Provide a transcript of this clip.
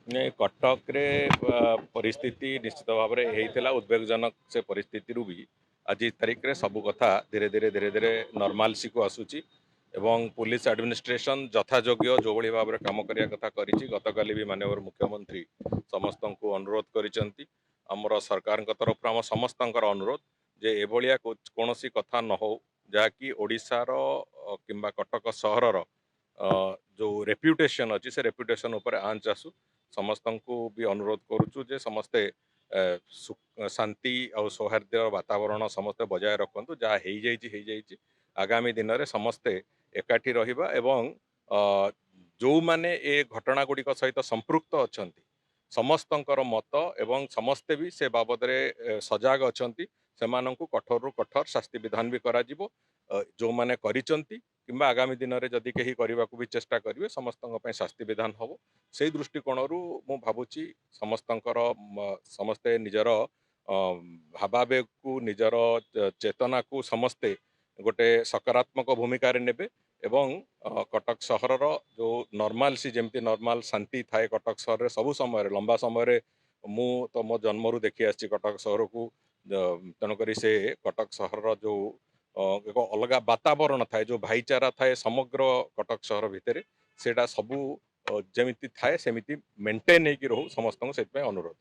नहीं कटक रे परिस्थिति निश्चित भाव में होता उद्वेगजनक से परिस्थिति भी आज तारीख रे सब कथा धीरे धीरे नॉर्मालसी को आसूची एवं पुलिस एडमिनिस्ट्रेशन यथायोग्य जो भाई भाव में कम करने कथा करी गतकाली भी माननीय मुख्यमंत्री समस्त को अनुरोध करिसेंती आमर सरकार तरफ आम समस्त अनुरोध जे एभलिया कौन कथा न हो जहाँकि ओडिशार किंबा कटक सहरर जो रेप्यूटेशन अच्छी से रेप्यूटेशन उपर आंच आसू समस्त को भी अनुरोध करुचु जे समस्ते शांति और सौहार्द वातावरण समस्ते बजाय रखु जहाँ हो आगामी दिन में समस्ते एकाठी रहिबा एवं जो माने ए घटना गुड़िक सहित संपृक्त अच्छा समस्तंकर मत एवं समस्ते भी से बाबद रे सजाग अच्छी से कठोर रु कठोर शास्ति विधान भी करा जिवो जो माने करिसंती किंबा आगामी दिन में जदि कहीं करने भी चेष्टा करेंगे समस्त शास्ति विधान हम से दृष्टिकोण मु भावुची समस्ते निजर भावावेग को निजर चेतना को समस्ते गोटे सकारात्मक भूमिका नेबे एवं कटक सहरर जो नॉर्मल सी जमती नॉर्मल शांति थाए कटक सहर सबु समय लंबा समय मु तो मो जन्मरू देखी आसी कटक सहर को तेणुक से कटक सहर जो एक अलग वातावरण थाए जो भाईचारा थाए समग्र कटक सहर भितर सेटा सबू जमिति थाए सेमिति मेंटेन होकि रहू समस्त अनुरोध।